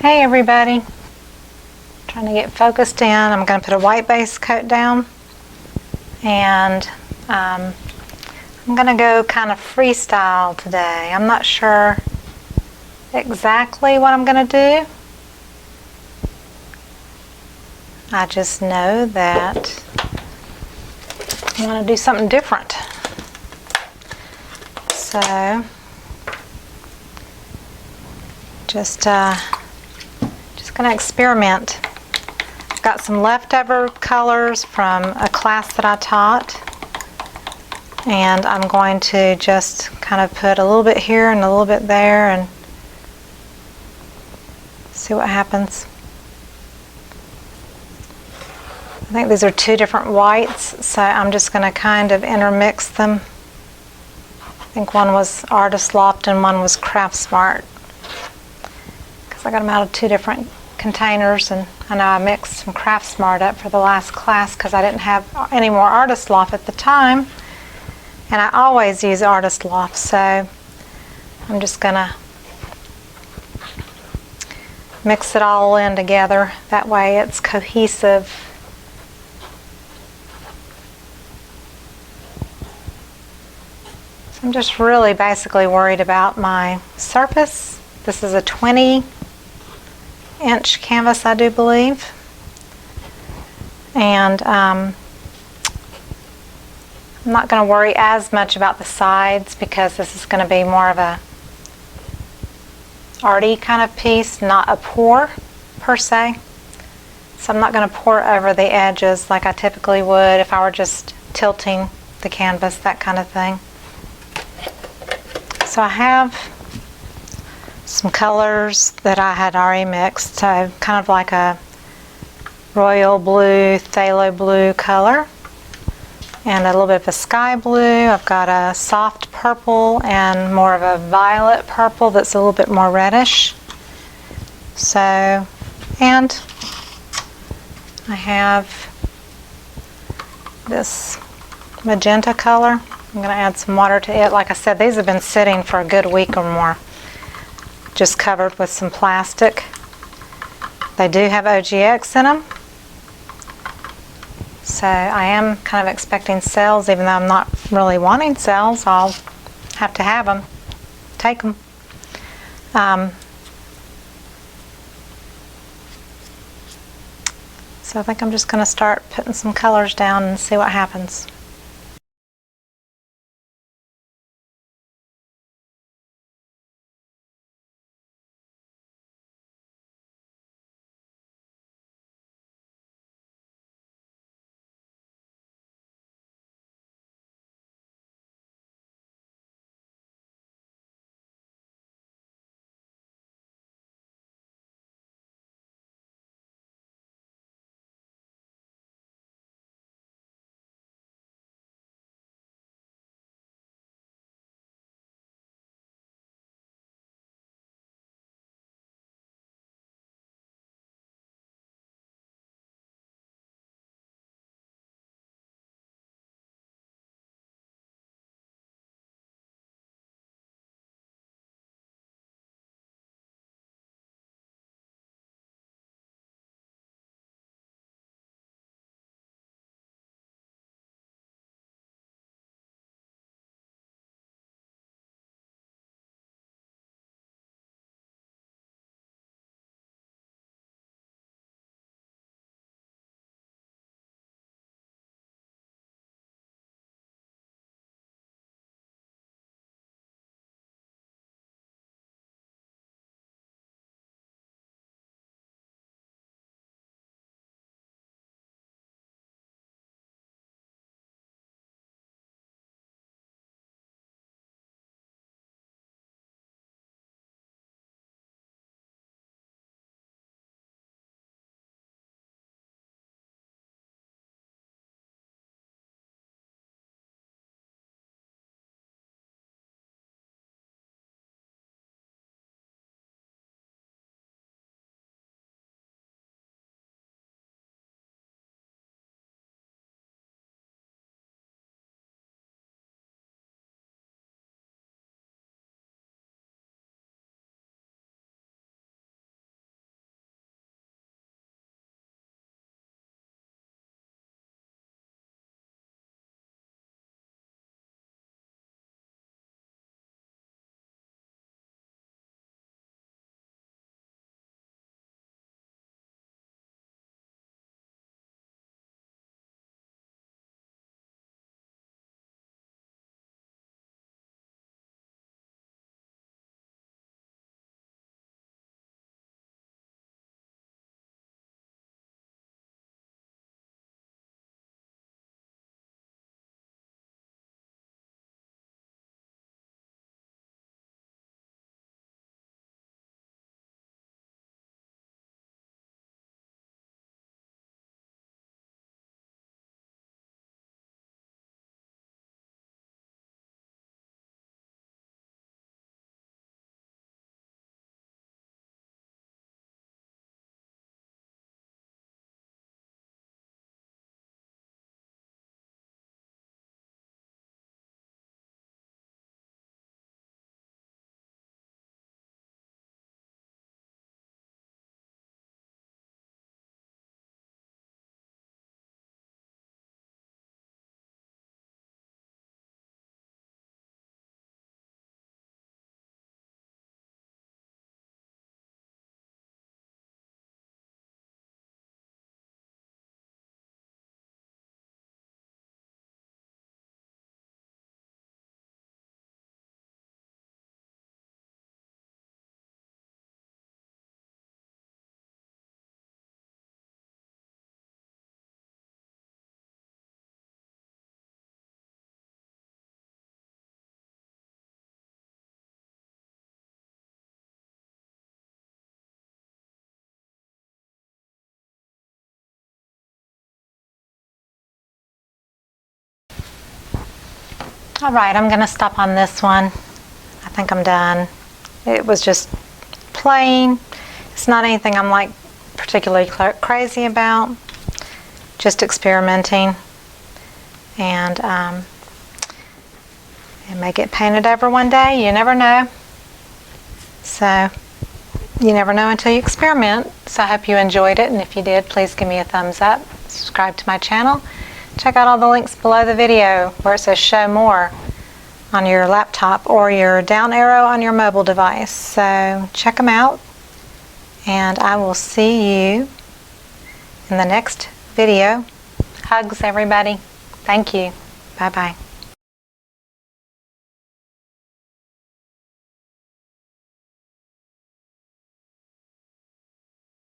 Hey everybody, trying to get focused in. I'm going to put a white base coat down, and I'm going to go kind of freestyle today. I'm not sure exactly what I'm going to do. I just know that I want to do something different. So just going to experiment. I've got some leftover colors from a class that I taught, and I'm going to just kind of put a little bit here and a little bit there and see what happens. I think these are two different whites, so I'm just going to kind of intermix them. I think one was Artist Loft and one was Craft Smart, because I got them out of two different containers, and I know I mixed some Craft Smart up for the last class because I didn't have any more Artist Loft at the time, and I always use Artist Loft, so I'm just gonna mix it all in together. That way it's cohesive. So I'm just really basically worried about my surface. This is a 20-inch canvas, I do believe, and I'm not going to worry as much about the sides because this is going to be more of a arty kind of piece, not a pour per se. So I'm not going to pour over the edges like I typically would if I were just tilting the canvas, that kind of thing. So I have some colors that I had already mixed, so kind of like a royal blue, phthalo blue color, and a little bit of a sky blue. I've got a soft purple and more of a violet purple that's a little bit more reddish. So, and I have this magenta color. I'm going to add some water to it. Like I said, these have been sitting for a good week or more, just covered with some plastic. They do have OGX in them, so I am kind of expecting sales, even though I'm not really wanting sales. I'll have to have them, take them. So I think I'm just going to start putting some colors down and see what happens. All right, I'm going to stop on this one. I think I'm done. It was just plain. It's not anything I'm like particularly crazy about. Just experimenting. And it may get painted over one day. You never know. So you never know until you experiment. So I hope you enjoyed it. And if you did, please give me a thumbs up. Subscribe to my channel. Check out all the links below the video where it says show more on your laptop or your down arrow on your mobile device. So check them out, and I will see you in the next video. Hugs, everybody. Thank you. Bye-bye.